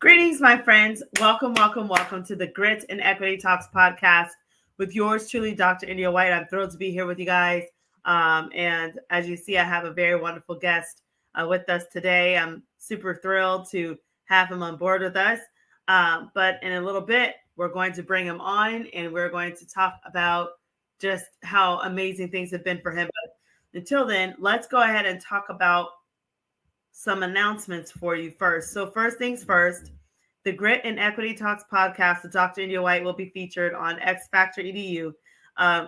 Greetings, my friends. Welcome, welcome, welcome to the Grit and Equity Talks podcast with yours truly, Dr. India White. I'm thrilled to be here with you guys. And as you see, I have a very wonderful guest with us today. I'm super thrilled to have him on board with us. But in a little bit, we're going to bring him on and we're going to talk about just how amazing things have been for him. But until then, let's go ahead and talk about some announcements for you first. So first things first, the Grit and Equity Talks podcast with Dr. India White will be featured on X Factor EDU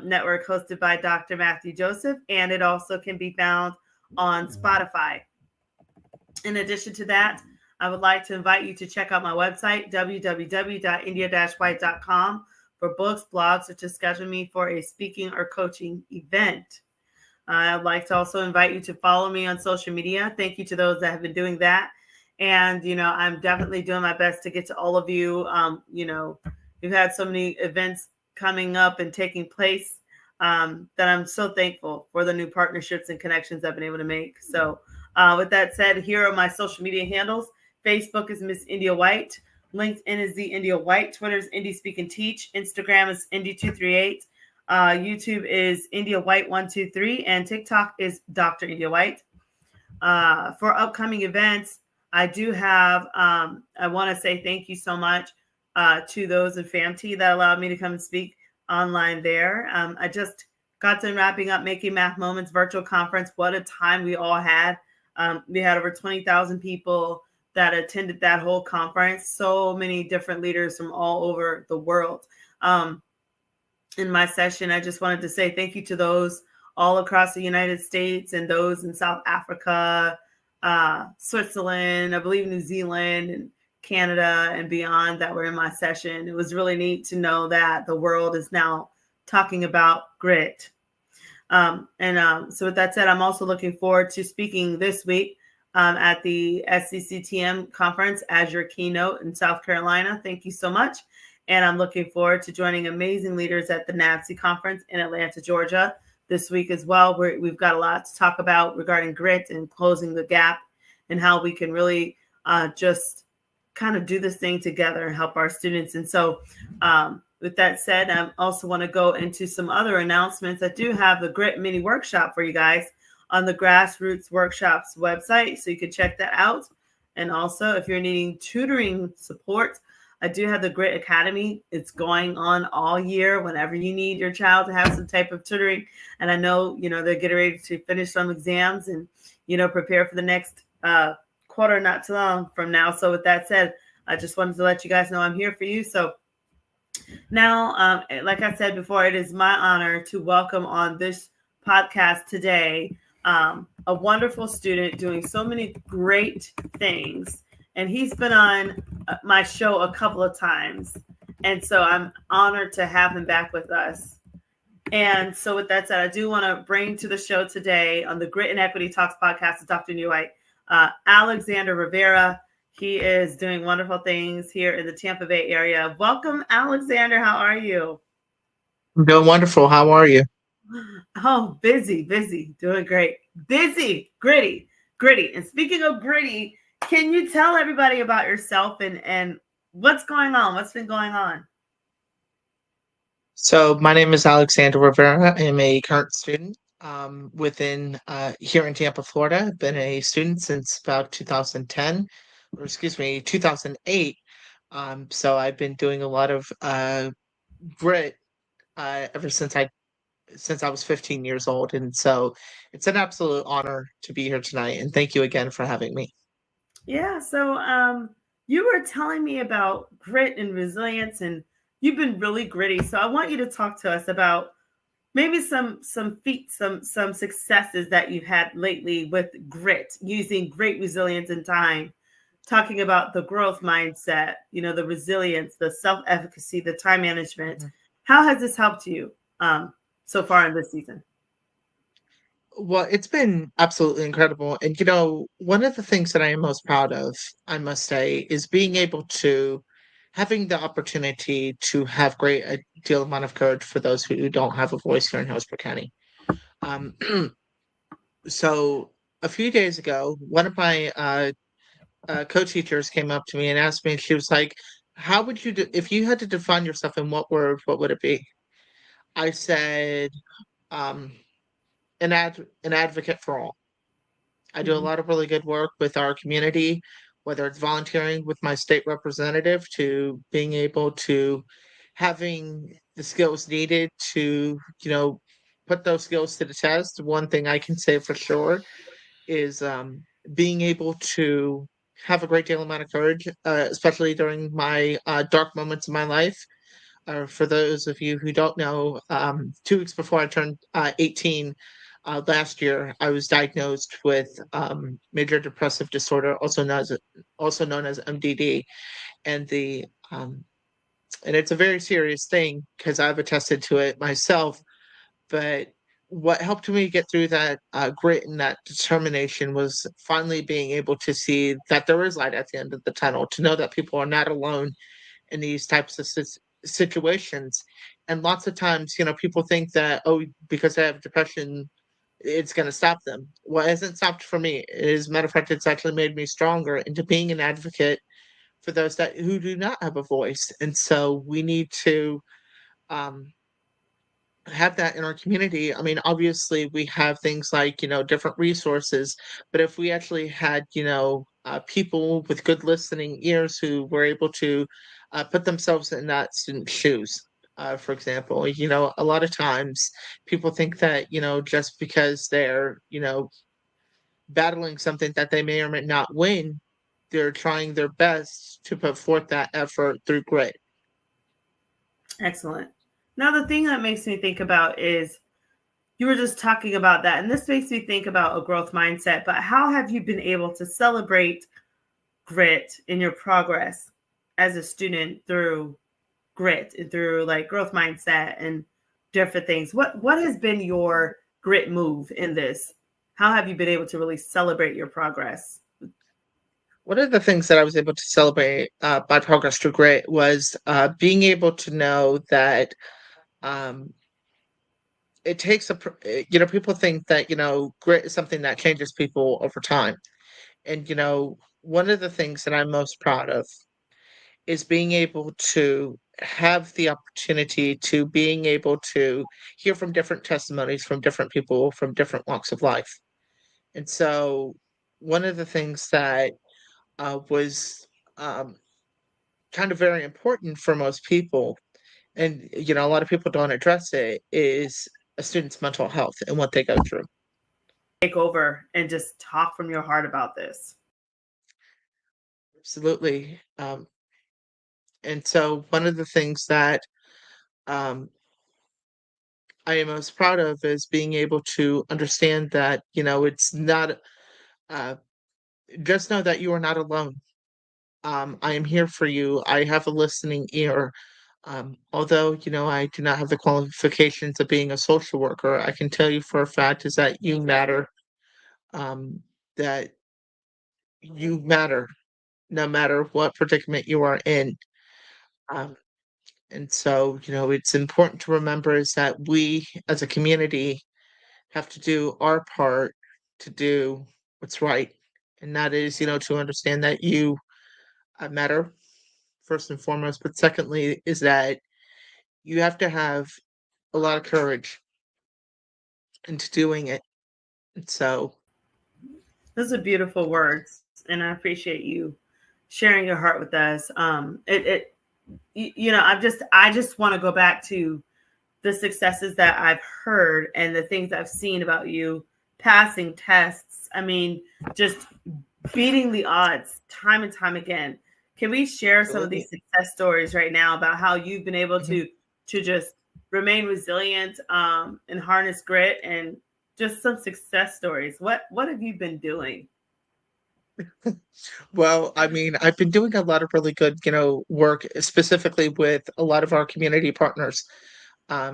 network hosted by Dr. Matthew Joseph, and it also can be found on Spotify. In addition to that, I would like to invite you to check out my website, www.india-white.com, for books, blogs, or to schedule me for a speaking or coaching event. I'd like to also invite you to follow me on social media. Thank you to those that have been doing that. And, I'm definitely doing my best to get to all of you. We've had so many events coming up and taking place that I'm so thankful for the new partnerships and connections I've been able to make. So with that said, here are my social media handles. Facebook is Miss India White. LinkedIn is the India White. Twitter is Indie Speak and Teach. Instagram is Indie238. YouTube is India White 123, and TikTok is Dr. India White. For upcoming events, I do have, I want to say thank you so much to those in FAMT that allowed me to come and speak online there. I just got done wrapping up Making Math Moments virtual conference. What a time we all had. We had over 20,000 people that attended that whole conference. So many different leaders from all over the world. In my session, I just wanted to say thank you to those all across the United States and those in South Africa, Switzerland, I believe New Zealand and Canada and beyond that were in my session. It was really neat to know that the world is now talking about grit. So with that said, I'm also looking forward to speaking this week at the SCCTM conference as your keynote in South Carolina. Thank you so much. And I'm looking forward to joining amazing leaders at the NABC conference in Atlanta, Georgia this week as well. We've got a lot to talk about regarding grit and closing the gap and how we can really just kind of do this thing together and help our students. And so with that said, I also want to go into some other announcements. I do have the Grit mini workshop for you guys on the Grassroots Workshops website, so you can check that out. And also, if you're needing tutoring support, I do have the Grit Academy. It's going on all year whenever you need your child to have some type of tutoring. And I know, they're getting ready to finish some exams and, prepare for the next quarter, not too long from now. So with that said, I just wanted to let you guys know I'm here for you. So now, like I said before, it is my honor to welcome on this podcast today a wonderful student doing so many great things. And he's been on my show a couple of times. And so I'm honored to have him back with us. And so with that said, I do want to bring to the show today on the Grit and Equity Talks podcast with Dr. India White, Alexander Rivera. He is doing wonderful things here in the Tampa Bay area. Welcome, Alexander. How are you? I'm doing wonderful. How are you? Oh, busy, doing great. Busy, gritty. And speaking of gritty, can you tell everybody about yourself and what's going on? What's been going on? So my name is Alexander Rivera. I am a current student within here in Tampa, Florida. I've been a student since about 2008. So I've been doing a lot of grit ever since I was 15 years old. And so it's an absolute honor to be here tonight. And thank you again for having me. Yeah, so you were telling me about grit and resilience, and you've been really gritty. So I want you to talk to us about maybe some feats, some successes that you've had lately with grit, using great resilience in time, talking about the growth mindset, the resilience, the self-efficacy, the time management. Mm-hmm. How has this helped you so far in this season? Well, it's been absolutely incredible. And, one of the things that I am most proud of, I must say, is being able to having the opportunity to have a deal amount of courage for those who don't have a voice here in Hillsborough County. So a few days ago, one of my co-teachers came up to me and asked me, she was like, how would you, if you had to define yourself in what word, what would it be? I said, um, an advocate for all. I do a Mhm. lot of really good work with our community, whether it's volunteering with my state representative to being able to having the skills needed to, put those skills to the test. One thing I can say for sure is being able to have a great deal amount of courage, especially during my dark moments in my life. For those of you who don't know, 2 weeks before I turned 18 last year, I was diagnosed with major depressive disorder, also known as MDD, and the and it's a very serious thing because I've attested to it myself. But what helped me get through that grit and that determination was finally being able to see that there is light at the end of the tunnel, to know that people are not alone in these types of situations. And lots of times, people think that, oh, because I have depression, it's going to stop them. Well, it hasn't stopped for me. As a matter of fact, it's actually made me stronger into being an advocate for those that who do not have a voice. And so we need to um, have that in our community. I mean, obviously, we have things like, different resources, but if we actually had, people with good listening ears who were able to put themselves in that student's shoes. For example, a lot of times people think that, just because they're, battling something that they may or may not win, they're trying their best to put forth that effort through grit. Excellent. Now, the thing that makes me think about is you were just talking about that, and this makes me think about a growth mindset. But how have you been able to celebrate grit in your progress as a student through grit and through like growth mindset and different things? What has been your grit move in this? How have you been able to really celebrate your progress? One of the things that I was able to celebrate my progress through grit was being able to know that um, it takes people think that, grit is something that changes people over time. And, one of the things that I'm most proud of is being able to have the opportunity to being able to hear from different testimonies from different people from different walks of life. And so, one of the things that was um, kind of very important for most people, and a lot of people don't address it, is a student's mental health and what they go through. Take over and just talk from your heart about this. Absolutely. And so one of the things that um, I am most proud of is being able to understand that, it's not, uh, just know that you are not alone. I am here for you. I have a listening ear. Although, I do not have the qualifications of being a social worker, I can tell you for a fact is that you matter, um, that you matter no matter what predicament you are in. Um, and so, it's important to remember is that we as a community have to do our part to do what's right. And that is, to understand that you matter first and foremost. But secondly, is that you have to have a lot of courage into doing it. And so, Those are beautiful words, and I appreciate you sharing your heart with us. I just want to go back to the successes that I've heard and the things I've seen about you passing tests. I mean, just beating the odds time and time again. Can we share some of absolutely. these success stories right now about how you've been able Mhm. to just remain resilient and harness grit and just some success stories? What have you been doing? Well, I mean, I've been doing a lot of really good, work specifically with a lot of our community partners.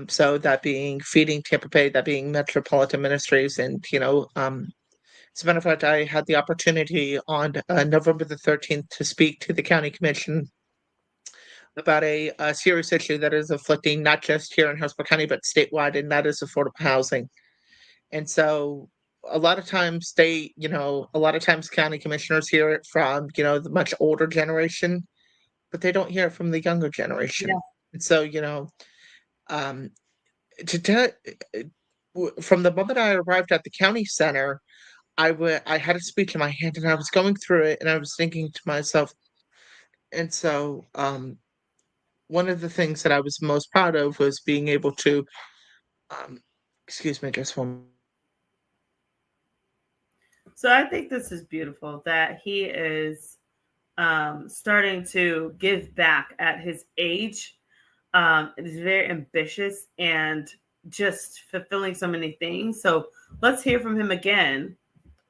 So that being Feeding Tampa Bay, that being Metropolitan Ministries, and as a matter of fact, I had the opportunity on November the 13th to speak to the county commission about a serious issue that is afflicting not just here in Harrisburg County but statewide, and that is affordable housing. And so a lot of times a lot of times county commissioners hear it from, the much older generation, but they don't hear it from the younger generation. Yeah. And so, um, to tell from the moment I arrived at the county center, I had a speech in my hand and I was going through it and I was thinking to myself, and so one of the things that I was most proud of was being able to um, excuse me just one. So I think this is beautiful that he is starting to give back at his age. It is very ambitious and just fulfilling so many things. So let's hear from him again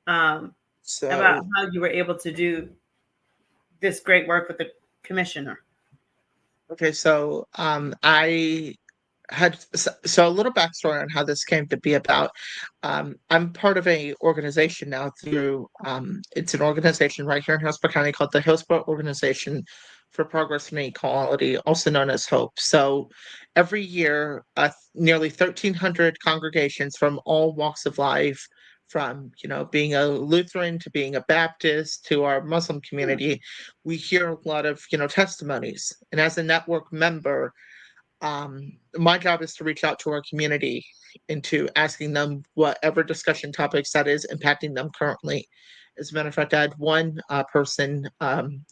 um, about So how you were able to do this great work with the commissioner. okay, so I had so a little backstory on how this came to be about. I'm part of a organization now through it's an organization right here in Hillsborough County called the Hillsborough Organization for Progress and Equality, also known as HOPE. So every year, nearly 1,300 congregations from all walks of life, from being a Lutheran to being a Baptist to our Muslim Hmm. community, we hear a lot of testimonies. And as a network member, my job is to reach out to our community and to asking them whatever discussion topics that is impacting them currently. As a matter of fact, I had one person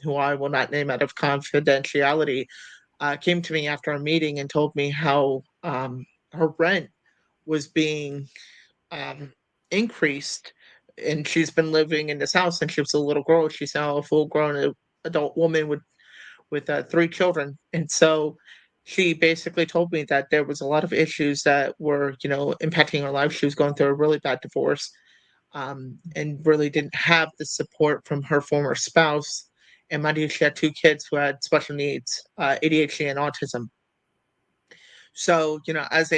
who I will not name out of confidentiality came to me after a meeting and told me how her rent was being um, increased, and she's been living in this house since she was a little girl. She's now a full-grown adult woman with 3 children. And so she basically told me that there was a lot of issues that were, impacting her life. She was going through a really bad divorce, and really didn't have the support from her former spouse. And mind you, she had 2 kids who had special needs, ADHD and autism. So, as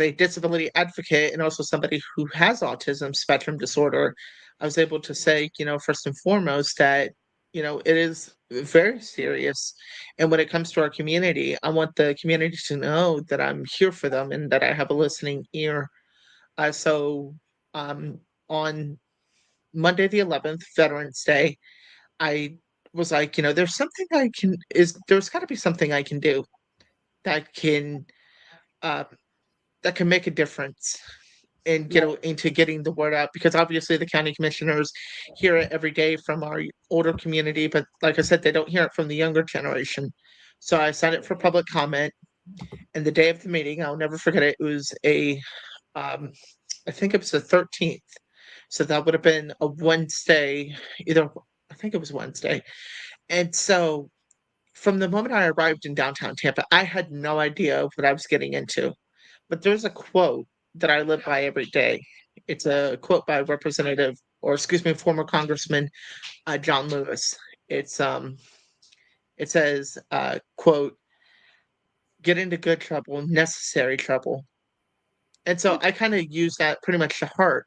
a disability advocate and also somebody who has autism spectrum disorder, I was able to say, first and foremost that, it is very serious. And when it comes to our community, I want the community to know that I'm here for them and that I have a listening ear. So um, on Monday the 11th, Veterans Day, I was like, there's got to be something I can do that can uh, that can make a difference in into getting the word out, because obviously the county commissioners hear it every day from our older community, but like I said, they don't hear it from the younger generation. So I signed it for public comment, and the day of the meeting, I'll never forget it. It was um, I think it was the 13th, so that would have been a Wednesday, either I think it was Wednesday, and so from the moment I arrived in downtown Tampa, I had no idea what I was getting into. But there's a quote that I live by every day. It's a quote by Representative, or excuse me, former Congressman John Lewis. It's it says, quote, "Get into good trouble, necessary trouble." And so I kind of use that pretty much to heart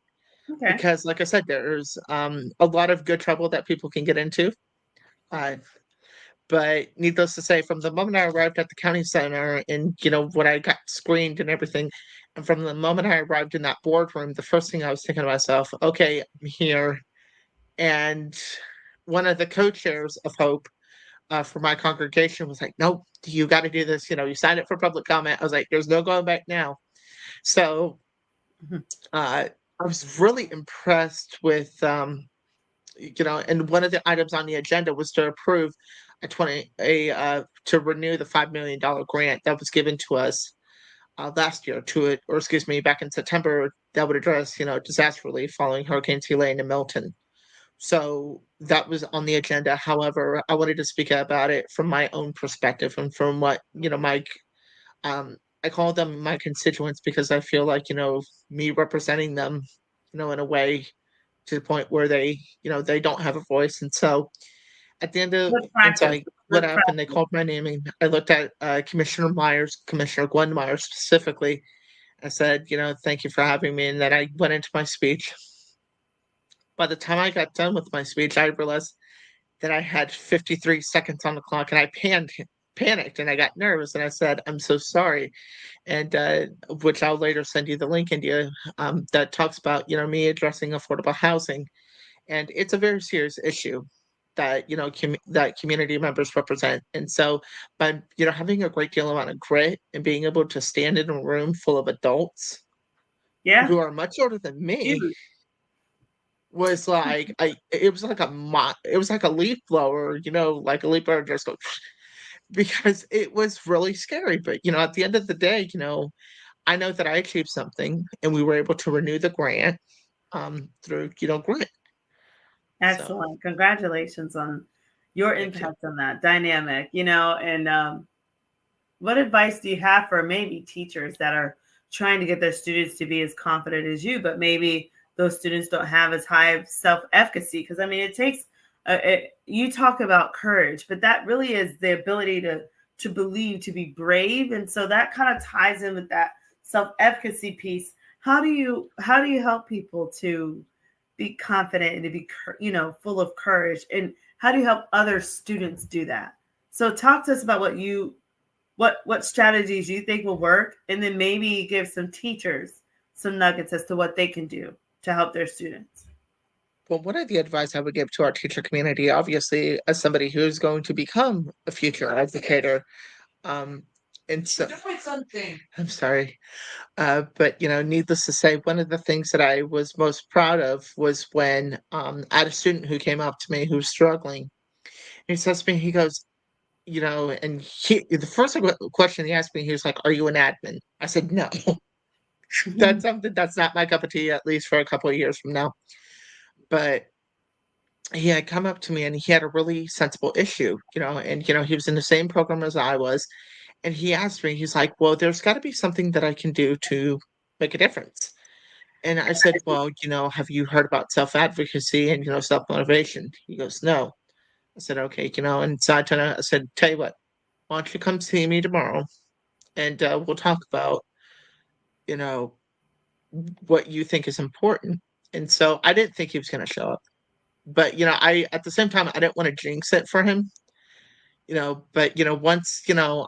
Okay. because, like I said, there's a lot of good trouble that people can get into. Uh, But needless to say, from the moment I arrived at the county center and, when I got screened and everything, and from the moment I arrived in that boardroom, the first thing I was thinking to myself, okay, I'm here. And one of the co-chairs of Hope for my congregation was like, nope, you got to do this. You signed it for public comment. I was like, there's no going back now. So Mhm. I was really impressed with and one of the items on the agenda was to approve to renew the $5 million grant that was given to us last year to it, or excuse me, back in September, that would address disaster relief following Hurricanes Helene and Milton. So that was on the agenda. However, I wanted to speak about it from my own perspective and from what my I call them my constituents because I feel like me representing them in a way to the point where they don't have a voice. And so at the end of Good and so practice. I went Good up and they practice. called my name and I looked at Commissioner Glenn Myers specifically. I said, thank you for having me. And then I went into my speech. By the time I got done with my speech, I realized that I had 53 seconds on the clock and I panned panicked and I got nervous and I said, "I'm so sorry." And which I'll later send you the link, India, that talks about me addressing affordable housing, and it's a very serious issue that that community members represent. And so, by having a great deal amount of grit and being able to stand in a room full of adults Yeah, who are much older than me huge. was like it was like it was like a leaf blower, like a leaf blower just goes because it was really scary. But at the end of the day, I know that I achieved something, and we were able to renew the grant through grant. So Excellent. Congratulations on your thank you. impact on that dynamic, and what advice do you have for maybe teachers that are trying to get their students to be as confident as you, but maybe those students don't have as high of self-efficacy? Because I mean, it takes you talk about courage, but that really is the ability to believe, to be brave, and so that kind of ties in with that self-efficacy piece. How do you help people to be confident and to be full of courage, and how do you help other students do that? So talk to us about what strategies you think will work, and then maybe give some teachers some nuggets as to what they can do to help their students. Well, one of the advice I would give to our teacher community, obviously, as somebody who is going to become a future educator, um, and so I'm sorry, but needless to say, one of the things that I was most proud of was when I had a student who came up to me who was struggling. He says to me, he goes, and the first question he asked me, he was like, "Are you an admin?" I said, "No." That's something that's not my cup of tea, at least for a couple of years from now. But he had come up to me and he had a really sensible issue, and he was in the same program as I was, and he asked me, he's like, "Well, there's got to be something that I can do to make a difference." And I said, "Well, have you heard about self advocacy and self motivation?" He goes, "No." I said, "Okay, and so I said, tell you what, why don't you come see me tomorrow, and we'll talk about you know what you think is important." And so I didn't think he was going to show up, but I at the same time I didn't want to jinx it for him, but once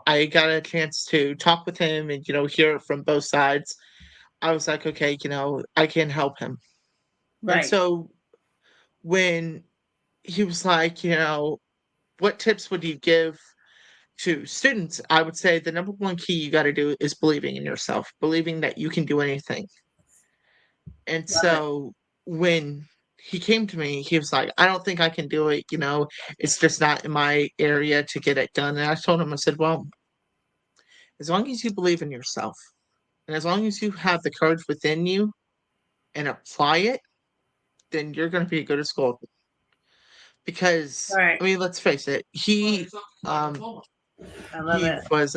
I got a chance to talk with him and hear it from both sides, I was like, okay, I can help him. And Right. so when he was like, what tips would you give to students? I would say the number one key you got to do is believing in yourself, believing that you can do anything. And Love it. so when he came to me, he was like, "I don't think I can do it. It's just not in my area to get it done." And I told him, I said, "Well, as long as you believe in yourself and as long as you have the courage within you and apply it, then you're going to be good at school." All Because, right. I mean, let's face it, um, I love he it. was,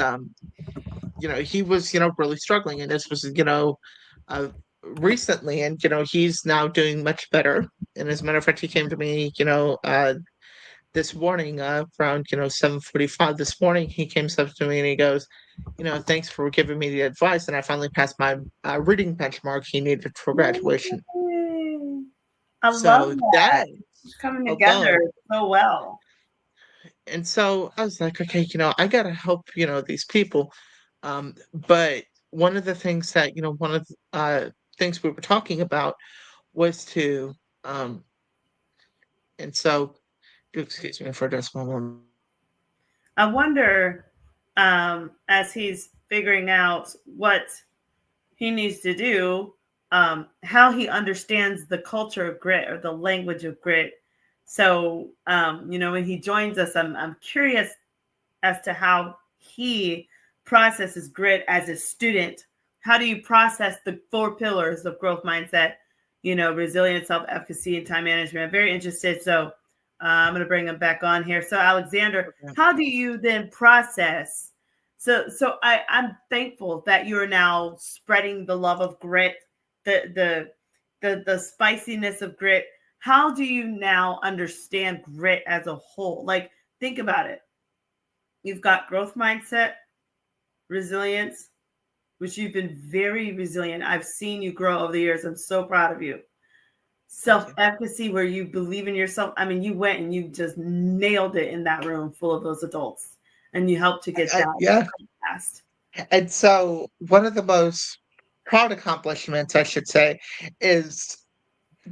he was, really struggling. And this was, uh, recently. And, he's now doing much better. And as a matter of fact, he came to me, this morning, around 7:45 this morning. He came up to me and he goes, "Thanks for giving me the advice, and I finally passed my reading benchmark he needed for graduation." Yay. I love So that. that It's coming together alone, so well. and so I was like, okay, I gotta help these people. But one of the things that one of the things we were talking about was to and so excuse me for just one moment. I wonder, as he's figuring out what he needs to do, how he understands the culture of grit or the language of grit. So, when he joins us, I'm curious as to how he processes grit as a student. How do you process the four pillars of growth mindset, resilience, self-efficacy, and time management? I'm very interested. So I'm going to bring him back on here. So Alexander, how do you then process? I'm thankful that you're now spreading the love of grit, the spiciness of grit. How do you now understand grit as a whole? Like, think about it. You've got growth mindset, resilience, which you've been very resilient. I've seen you grow over the years. I'm so proud of you. Thank Self you. efficacy, where you believe in yourself. I mean, you went and you just nailed it in that room full of those adults. and you helped to get that Yeah. passed. And so one of the most proud accomplishments, I should say, is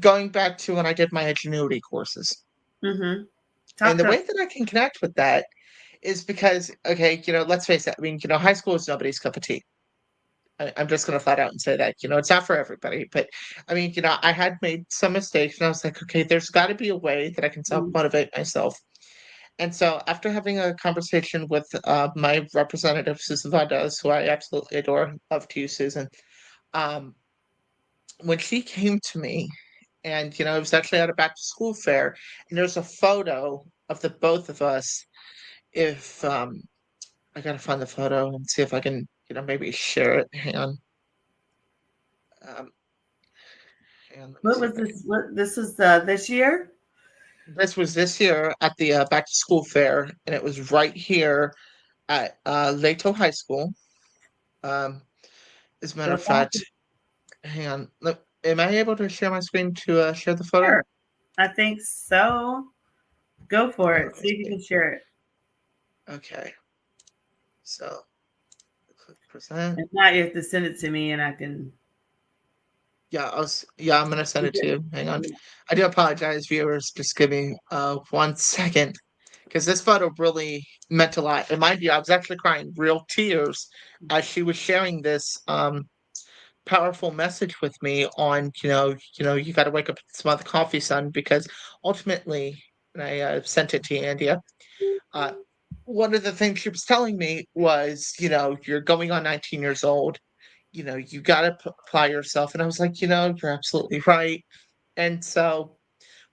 going back to when I did my ingenuity courses. Mm-hmm. And Talk the to way that I can connect with that is because, okay, let's face it. I mean, high school is nobody's cup of tea. I'm just going to flat out and say that, it's not for everybody. But I mean, I had made some mistakes and I was like, okay, there's got to be a way that I can self mm, motivate myself. And so after having a conversation with my representative, Susan Valdez, who I absolutely adore, love to you, Susan, um, when she came to me, and it was actually at a back to school fair, and there's a photo of the both of us. If I gotta find the photo and see if I can, maybe share it. Um, hang on, let me what see if was I can. this? What this is this year? This was this year at the back to school fair, and it was right here at Lato High School. Um, as a matter of That's awesome. fact, hang on. Am I able to share my screen to share the photo? Sure. I think so. Go for it. Let me See if you see. can share it. Okay, so click present. If not, you have to send it to me and I can. Yeah, I'm gonna send it to you. Hang on. I do apologize, viewers. Just give me 1 second. Because this photo really meant a lot. And mind you, I was actually crying real tears as she was sharing this powerful message with me on, you gotta wake up and smell the coffee, son, because ultimately, and I sent it to you, Andia. Uh, one of the things she was telling me was, you're going on 19 years old, you got to apply yourself. And I was like, you're absolutely right. And so,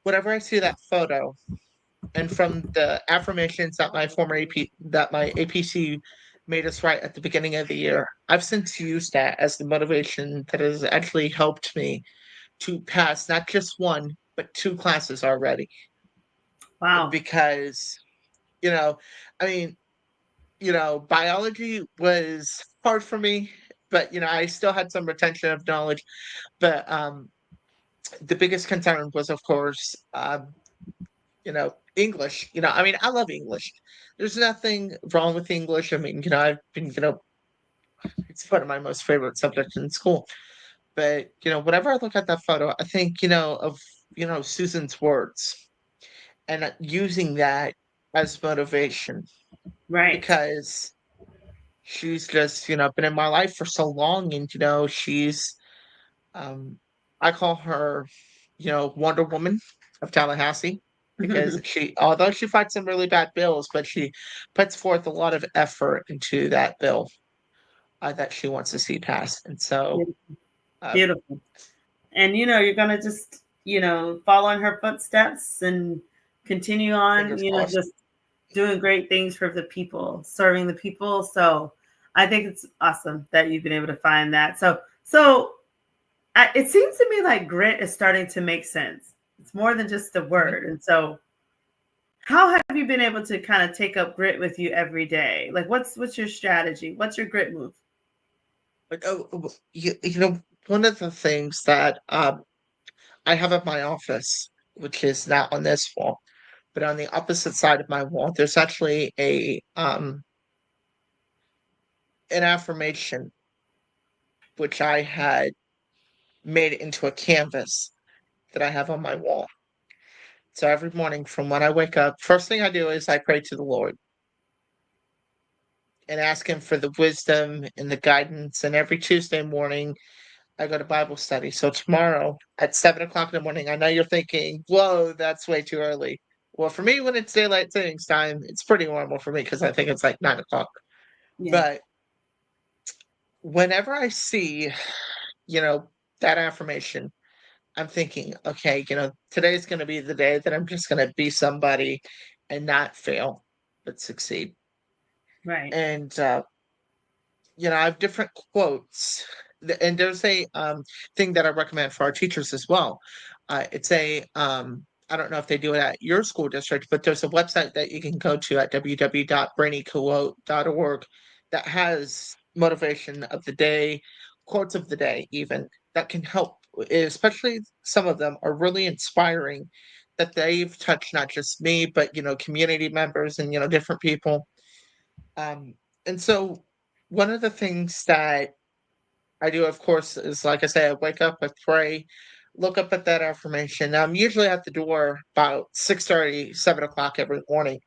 whenever I see that photo, and from the affirmations that my former that my APC made us write at the beginning of the year, I've since used that as the motivation that has actually helped me to pass not just one, but two classes already. Wow. Because, you know, I mean, biology was hard for me, but I still had some retention of knowledge. But the biggest concern was, of course, English. I mean, I love English. There's nothing wrong with English. I mean, I've been, it's one of my most favorite subjects in school. But, whenever I look at that photo, I think, of, Susan's words and using that as motivation Right. because she's just, been in my life for so long and, she's, um, I call her, Wonder Woman of Tallahassee because although she fights some really bad bills, but she puts forth a lot of effort into that bill that she wants to see passed. And so, uh, Beautiful. And you're gonna just, follow in her footsteps and continue on, fingers crossed. just doing great things for the people, serving the people. So I think it's awesome that you've been able to find that. So it seems to me like grit is starting to make sense. It's more than just a Mhm. word. And so how have you been able to kind of take up grit with you every day? Like what's your strategy? What's your grit move? But one of the things that I have at my office, which is not on this wall, but on the opposite side of my wall, there's actually a an affirmation which I had made into a canvas that I have on my wall. So every morning from when I wake up, first thing I do is I pray to the Lord and ask Him for the wisdom and the guidance. And every Tuesday morning, I go to Bible study. So tomorrow at 7 o'clock in the morning, I know you're thinking, whoa, that's way too early. Well, for me, when it's daylight savings time, it's pretty normal for me because I think it's like 9 o'clock. Yeah. But whenever I see, you know, that affirmation, I'm thinking, okay, today's going to be the day that I'm just going to be somebody and not fail, but succeed. Right. And, I have different quotes. And there's a thing that I recommend for our teachers as well. It's I don't know if they do it at your school district, but there's a website that you can go to at www.brainyquote.org that has motivation of the day, quotes of the day, even that can help, especially some of them are really inspiring that they've touched not just me, but, community members and, different people. Um, and so one of the things that I do, of course, is like I say, I wake up, I pray, look up at that affirmation. I'm usually at the door about 6:30, 7 o'clock every morning.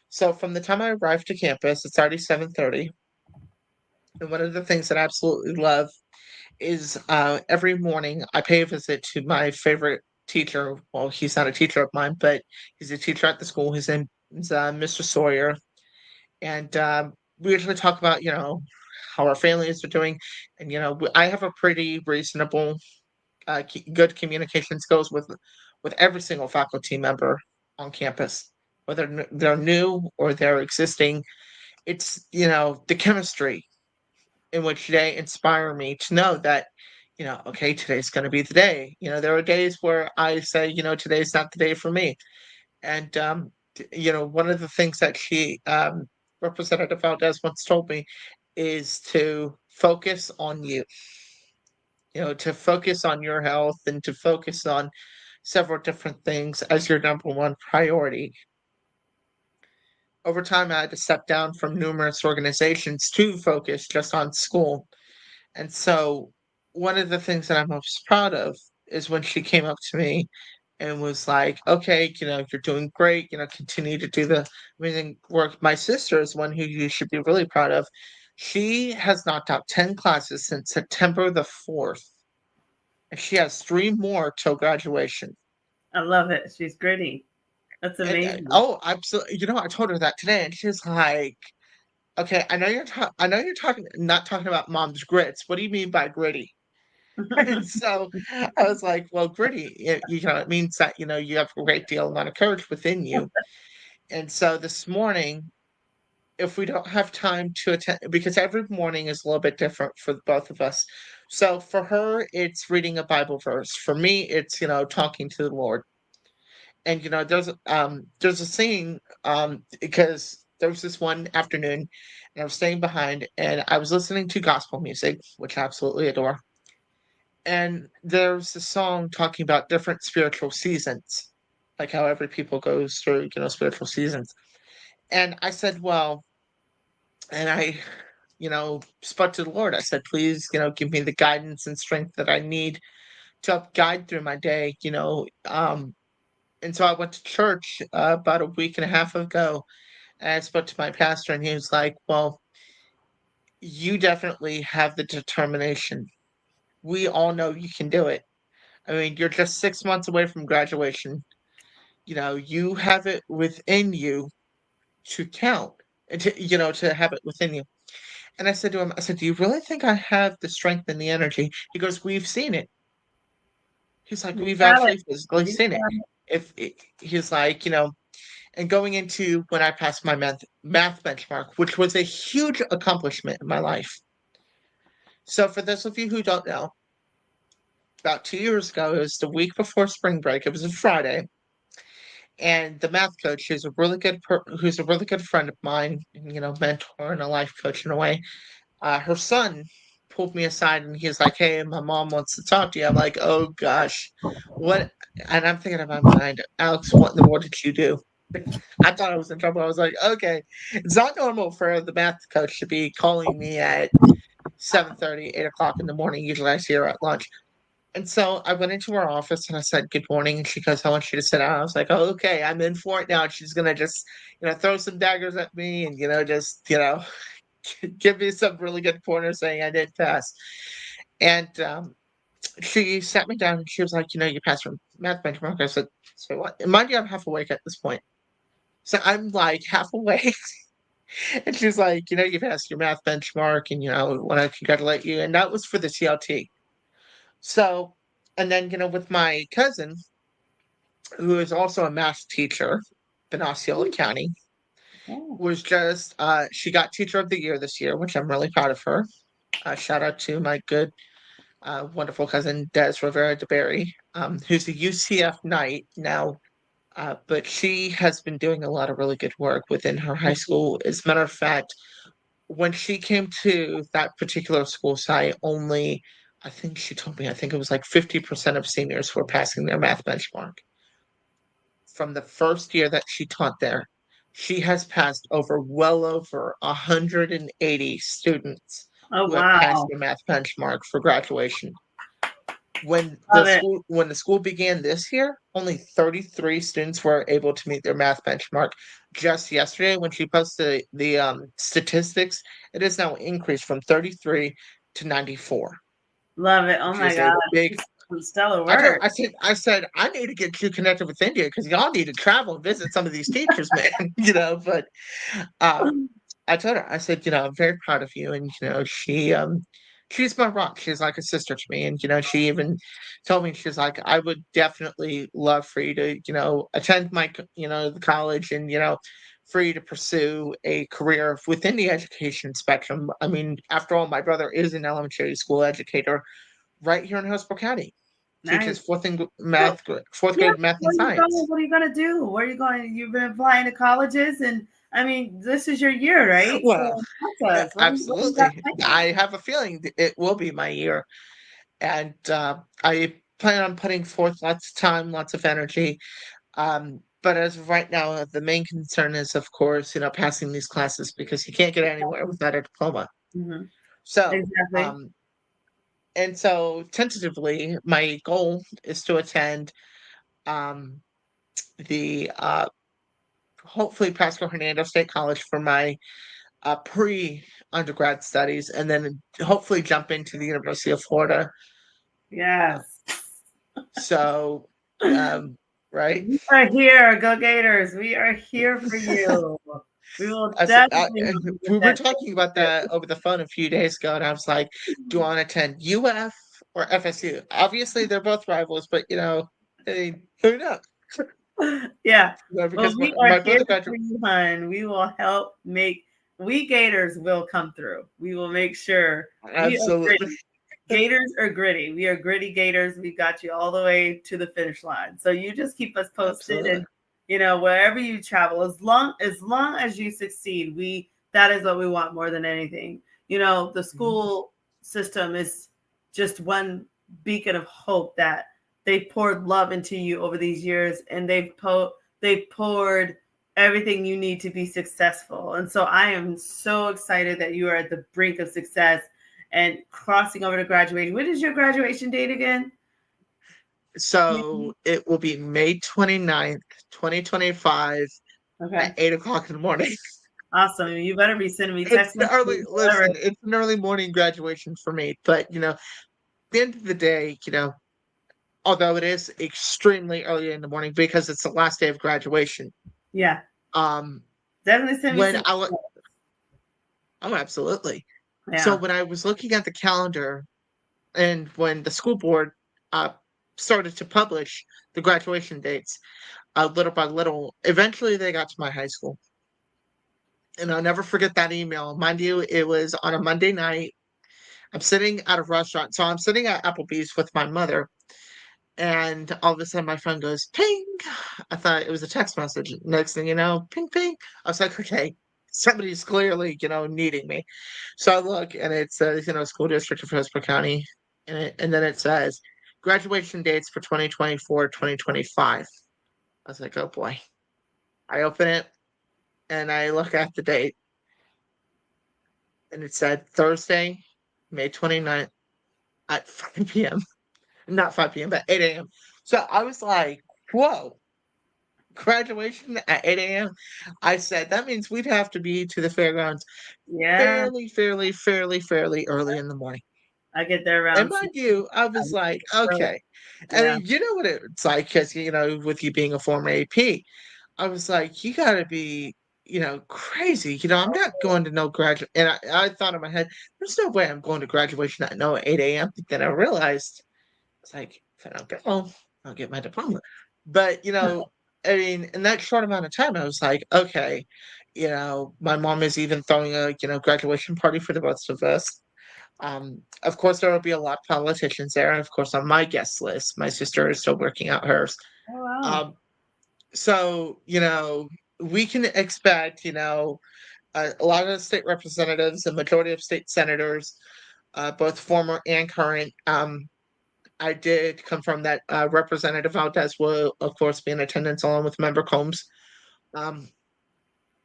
So from the time I arrive to campus, it's already 7:30. And one of the things that I absolutely love is every morning I pay a visit to my favorite teacher. Well, he's not a teacher of mine, but he's a teacher at the school. His name is Mr. Sawyer. And we usually talk about, how our families are doing. And, I have a pretty reasonable, good communication skills with every single faculty member on campus, whether they're new or they're existing. It's, the chemistry in which they inspire me to know that, okay, today's going to be the day. There are days where I say, today's not the day for me. And, one of the things that Representative Valdez once told me is to focus on you, to focus on your health and to focus on several different things as your number one priority. Over time, I had to step down from numerous organizations to focus just on school. And so one of the things that I'm most proud of is when she came up to me and was like, okay, you're doing great, continue to do the amazing work. My sister is one who you should be really proud of. She has knocked out 10 classes since September the 4th, and she has three more till graduation. I love it. She's gritty. That's And amazing. oh, absolutely. I told her that today, and she's like, okay, I know you're talking, not talking about mom's grits. What do you mean by gritty? And so I was like, well, gritty, it means that, you have a great deal amount of courage within you. And so this morning, if we don't have time to attend, because every morning is a little bit different for both of us. So for her, it's reading a Bible verse. For me, it's, talking to the Lord. And, there's a scene, because there was this one afternoon and I was staying behind and I was listening to gospel music, which I absolutely adore. And there's a song talking about different spiritual seasons, like how every people goes through, spiritual seasons. And I said, well, and I, spoke to the Lord. I said, please, give me the guidance and strength that I need to help guide through my day, and so I went to church about a week and a half ago, and I spoke to my pastor, and he was like, well, you definitely have the determination. We all know you can do it. I mean, you're just 6 months away from graduation. You have it within you to count and to have it within you. And I said to him, I said, do you really think I have the strength and the energy? He goes, we've seen it. He's like, You we've got it. actually physically You seen it. got it. He's like, and going into when I passed my math benchmark, which was a huge accomplishment in my life. So for those of you who don't know, about 2 years ago, it was the week before spring break. It was a Friday, and the math coach, who's a really good friend of mine, mentor and a life coach in a way. Her son pulled me aside and he's like, "Hey, my mom wants to talk to you." I'm like, "Oh gosh, what?" And I'm thinking in my mind, "Alex, what in the world did you do?" I thought I was in trouble. I was like, "Okay, it's not normal for the math coach to be calling me at 7:30, 8 o'clock in the morning. Usually I see her at lunch." And so I went into her office and I said, "Good morning." And she goes, "I want you to sit down." I was like, "Oh, okay, I'm in for it now." And she's gonna just, throw some daggers at me and just, give me some really good pointers saying I did pass. And she sat me down and she was like, "You passed your math benchmark." I said, "So what?" And mind you, I'm half awake at this point. So I'm like half awake. And she's like, "You passed your math benchmark and, want to congratulate you." And that was for the CLT. So, and then, with my cousin, who is also a math teacher in Osceola County, Oh, was just, she got Teacher of the Year this year, which I'm really proud of her. Shout out to my good, wonderful cousin, Des Rivera DeBerry, who's a UCF Knight now, but she has been doing a lot of really good work within her high school. As a matter of fact, when she came to that particular school site, only, I think she told me, I think it was like 50% of seniors were passing their math benchmark from the first year that she taught there. She has passed well over 180 students Oh, who have passed wow. the math benchmark for graduation. Love it. When the school began this year, only 33 students were able to meet their math benchmark. Just yesterday, when she posted the statistics, it has now increased from 33 to 94, Love it. Oh which my is God. a big. Some stellar I told work. I said I need to get you connected with India because y'all need to travel and visit some of these teachers, man. But um, I told her, I said, I'm very proud of you. And, she's my rock. She's like a sister to me. And, she even told me, she's like, I would definitely love for you to, attend the college and, for you to pursue a career within the education spectrum. I mean, after all, my brother is an elementary school educator right here in Hillsborough County, teaches Nice. fourth Yeah, grade math and where are you going? science. What are you gonna do? Where are you going? You've been applying to colleges, and I mean, this is your year, right? Well, So talk to us. What do you got absolutely. planned? I have a feeling it will be my year. And I plan on putting forth lots of time, lots of energy. But as of right now, the main concern is, of course, passing these classes because you can't get anywhere without a diploma. Hmm. So, Exactly. and so tentatively, my goal is to attend um, the hopefully Pasco Hernando State College for my pre undergrad studies, and then hopefully jump into the University of Florida. Uh, Yes. so, um, right. We are here, Go Gators. We are here for you. We will definitely help you get We were that talking about that certificate. over the phone a few days ago, and I was like, "Do I want to attend UF or FSU?" Obviously, they're both rivals, but I mean, who knows? Yeah. Well, Because we are my here brother for graduated. you, hun. We will help make we Gators will come through. We will make sure we are Absolutely, gritty. Gators are gritty. We are gritty Gators. We got you all the way to the finish line. So you just keep us posted absolutely. and wherever you travel, as long as you succeed, that is what we want more than anything. The Mhm. school system is just one beacon of hope that they poured love into you over these years, and they've poured everything you need to be successful. And so I am so excited that you are at the brink of success and crossing over to graduation. When is your graduation date again? So it will be May 29th, 2025 at Okay. 8 o'clock in the morning. Awesome. You better be sending me It's text the early, messages, whatever. listen, it's an early morning graduation for me, but at the end of the day, although it is extremely early in the morning because it's the last day of graduation. Yeah. Um, Definitely send me when some. I look, oh, absolutely. So Yeah. when I was looking at the calendar and when the school board uh, started to publish the graduation dates, little by little, eventually they got to my high school. And I'll never forget that email. Mind you, it was on a Monday night. I'm sitting at a restaurant. So I'm sitting at Applebee's with my mother. And all of a sudden, my phone goes ping. I thought it was a text message. Next thing you know, ping, ping. I was like, okay, somebody's clearly, needing me. So I look and it says, School District of Hillsborough County. And then it says graduation dates for 2024, 2025. I was like, oh boy. I open it and I look at the date and it said Thursday, May 29th at 5 p.m. Not 5 p.m., but 8 a.m. So I was like, whoa, graduation at 8 a.m. I said, that means we'd have to be to the fairgrounds Yeah. fairly early in the morning. I get there And around mind 6. you, I was like, okay. I Yeah. mean, you know what it's like, because, with you being a former AP, I was like, you got to be, crazy. I'm not going to no graduate. And I thought in my head, there's no way I'm going to graduation at 8 a.m. But then I realized, it's like, if I don't go, I'll get my diploma. But, I mean, in that short amount of time, I was like, okay, my mom is even throwing a, graduation party for the both of us. Of course, there will be a lot of politicians there. Of course, on my guest list, my sister is still working out hers. Oh, wow. Um, so, we can expect, a lot of state representatives, a majority of state senators, both former and current. I did confirm that Representative Valdez will, of course, be in attendance along with Member Combs. Um,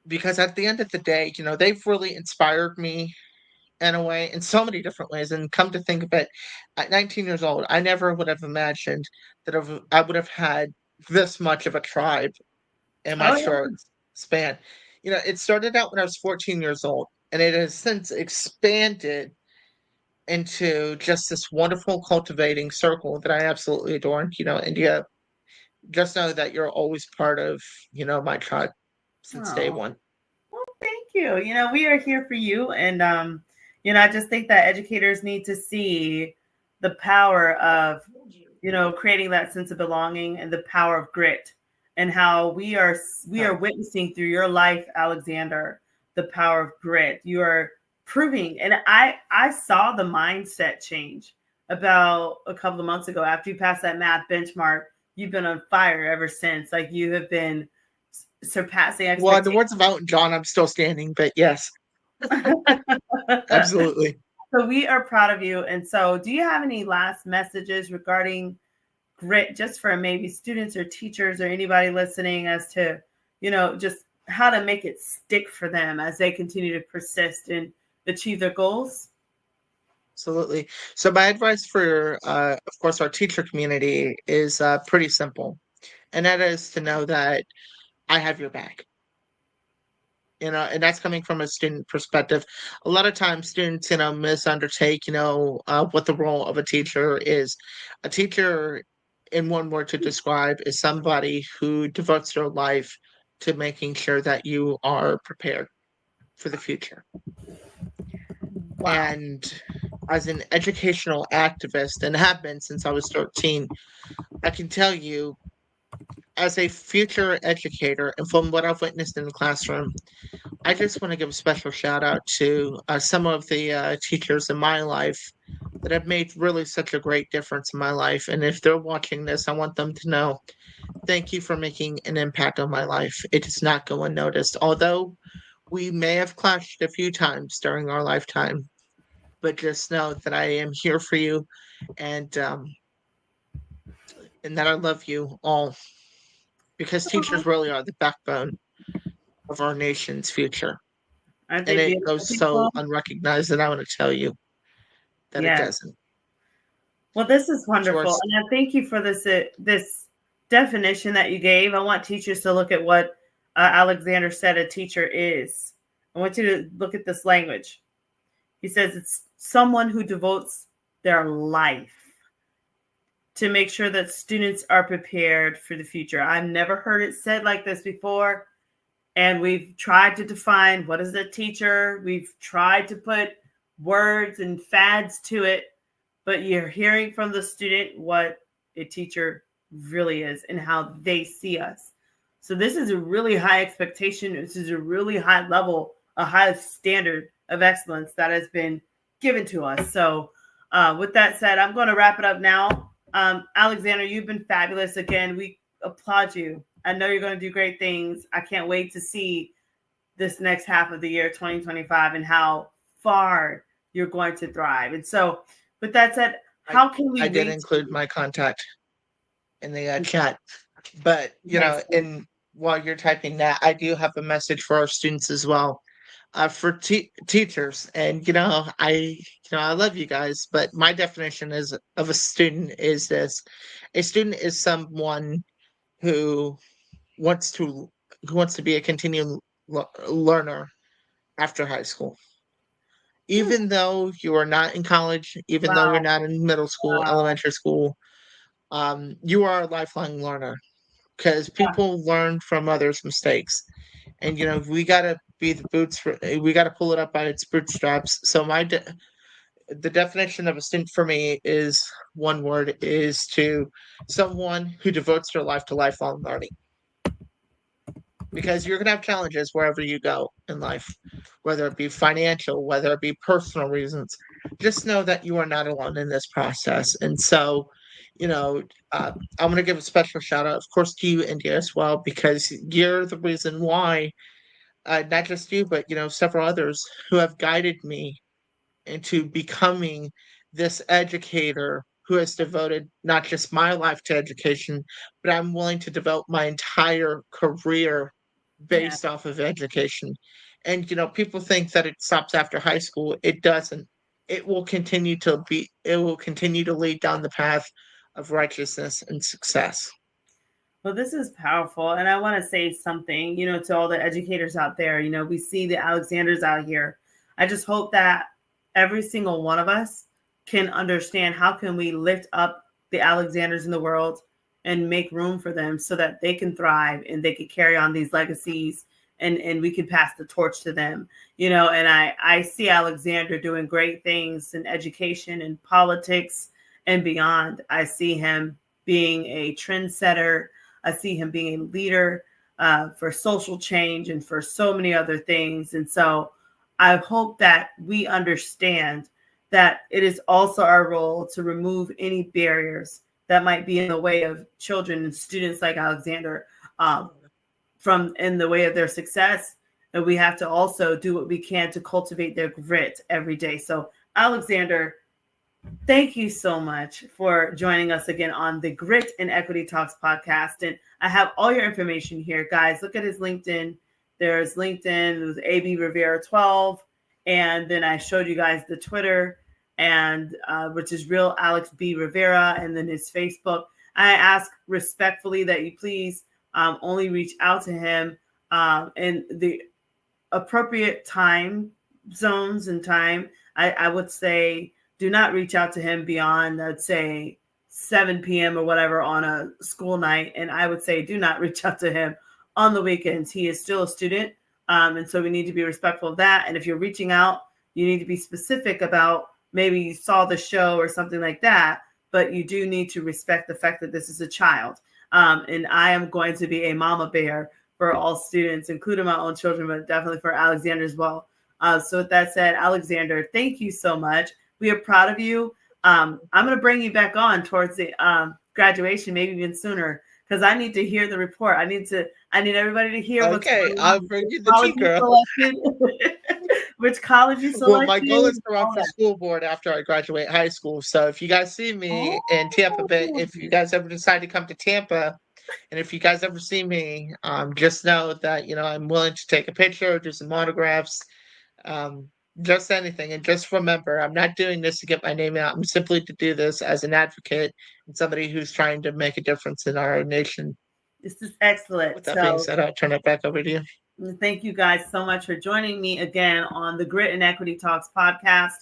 because at the end of the day, they've really inspired me in a way, in so many different ways. And come to think of it, at 19 years old, I never would have imagined that I would have had this much of a tribe in my Oh short span. It started out when I was 14 years old, and it has since expanded into just this wonderful cultivating circle that I absolutely adore. India, just know that you're always part of, my tribe yeah. since day Oh. one. Well, thank you. We are here for you. And, I just think that educators need to see the power of, creating that sense of belonging and the power of grit and how we are Right. witnessing through your life, Alexander, the power of grit. You are proving, and I saw the mindset change about a couple of months ago after you passed that math benchmark. You've been on fire ever since. Like you have been surpassing Well, in the expectations. words of Elton John, I'm still standing, but yes, absolutely. So we are proud of you. And so, do you have any last messages regarding grit, just for maybe students or teachers or anybody listening, as to, just how to make it stick for them as they continue to persist and achieve their goals? Absolutely. So my advice for, of course, our teacher community is pretty simple, and that is to know that I have your back. And that's coming from a student perspective. A lot of times, students, misundertake, what the role of a teacher is. A teacher, in one word to describe, is somebody who devotes their life to making sure that you are prepared for the future. Wow. And as an educational activist, and have been since I was 13, I can tell you, as a future educator, and from what I've witnessed in the classroom, I just want to give a special shout out to some of the teachers in my life that have made really such a great difference in my life. And if they're watching this, I want them to know, thank you for making an impact on my life. It does not go unnoticed. Although we may have clashed a few times during our lifetime, but just know that I am here for you, and and that I love you all, because teachers really are the backbone of our nation's future. Aren't And they it goes beautiful people? so unrecognized that I want to tell you that it Yes. doesn't. Well, this is To our wonderful, and I thank you for this definition that you gave. I want teachers to look at what Alexander said a teacher is. I want you to look at this language. He says it's someone who devotes their life to make sure that students are prepared for the future. I've never heard it said like this before. And we've tried to define what is a teacher. We've tried to put words and fads to it, but you're hearing from the student what a teacher really is and how they see us. So this is a really high expectation. This is a really high level, a high standard of excellence that has been given to us. So with that said, I'm going to wrap it up now. Alexander, you've been fabulous. Again, we applaud you. I know you're going to do great things. I can't wait to see this next half of the year 2025 and how far you're going to thrive. And so, with that said, I, how can we I did reach include you? my contact in the chat, but Nice. and while you're typing that, I do have a message for our students as well. For teachers, and I love you guys, but my definition is of a student is this: a student is someone who wants to who wants to be a continuing learner after high school. Hmm. Even though you are not in college, even though you're Wow. not in middle school, Wow. elementary school, you are a lifelong learner, because Yeah. people learn from others' mistakes. And we gotta be the we gotta pull it up by its bootstraps. So the definition of a student for me is one word: is to someone who devotes their life to lifelong learning, because you're going to have challenges wherever you go in life, whether it be financial, whether it be personal reasons. Just know that you are not alone in this process. And so, you know, I'm going to give a special shout out, of course, to you, India, as well, because you're the reason why, not just you, but, several others who have guided me into becoming this educator who has devoted not just my life to education, but I'm willing to devote my entire career Yeah. based off of education. And people think that it stops after high school. It doesn't. It will continue to lead down the path of righteousness and success. Well, this is powerful. And I want to say something, to all the educators out there. We see the Alexanders out here. I just hope that every single one of us can understand how can we lift up the Alexanders in the world and make room for them so that they can thrive and they can carry on these legacies, and we can pass the torch to them. And I see Alexander doing great things in education and politics and beyond. I see him being a trendsetter. I see him being a leader for social change and for so many other things. And so I hope that we understand that it is also our role to remove any barriers that might be in the way of children and students like Alexander, from in the way of their success. And we have to also do what we can to cultivate their grit every day. So, Alexander, thank you so much for joining us again on the Grit and Equity Talks podcast. And I have all your information here, guys. Look at his LinkedIn. There's LinkedIn, it was AB Rivera 12. And then I showed you guys the Twitter, and which is real Alex B. Rivera, and then his Facebook. I ask respectfully that you please only reach out to him in the appropriate time zones and time. I would say do not reach out to him beyond, I'd say, 7 p.m. or whatever on a school night. And I would say do not reach out to him on the weekends. He is still a student. And so we need to be respectful of that. And if you're reaching out, you need to be specific about maybe you saw the show or something like that. But you do need to respect the fact that this is a child. And I am going to be a mama bear for all students, including my own children, but definitely for Alexander as well. So with that said, Alexander, thank you so much. We are proud of you. I'm going to bring you back on towards the graduation, maybe even sooner, because I need to hear the report. I need everybody to hear what's Okay, going I'll on. bring Which you the tea, college you girl. selected? Which college you Well, my selected? goal is to run All for that. school board after I graduate high school. So if you guys see me in Tampa Bay, Oh, if you guys ever decide to come to Tampa, and if you guys ever see me, just know that I'm willing to take a picture, do some autographs, um, just anything. And just remember, I'm not doing this to get my name out. I'm simply to do this as an advocate and somebody who's trying to make a difference in our nation. this is excellent. With that being So said, I'll turn it back over to you. thank you guys so much for joining me again on the Grit and Equity Talks podcast.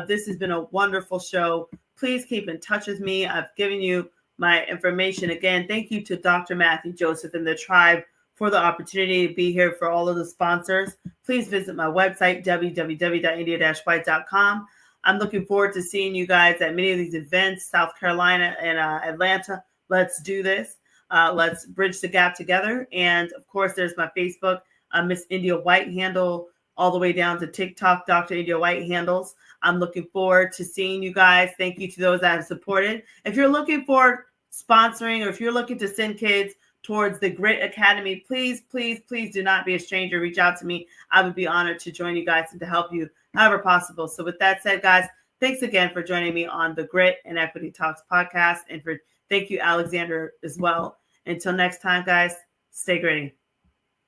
This has been a wonderful show. Please keep in touch with me. I've given you my information again. Thank you to Dr. Matthew Joseph and the tribe for the opportunity to be here, for all of the sponsors. Please visit my website, www.india-white.com. I'm looking forward to seeing you guys at many of these events, South Carolina and Atlanta. Let's do this. Let's bridge the gap together. And of course, there's my Facebook, Miss India White handle, all the way down to TikTok, Dr. India White handles. I'm looking forward to seeing you guys. Thank you to those that have supported. If you're looking for sponsoring, or if you're looking to send kids towards the Grit Academy, please, please, please do not be a stranger. Reach out to me. I would be honored to join you guys and to help you however possible. So with that said, guys, thanks again for joining me on the Grit and Equity Talks podcast. And thank you, Alexander, as well. Until next time, guys, stay gritty.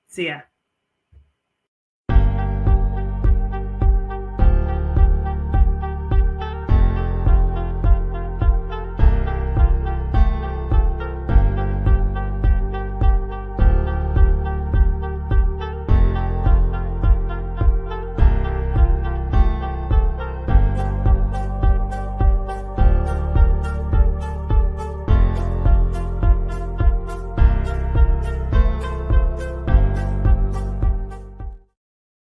See ya.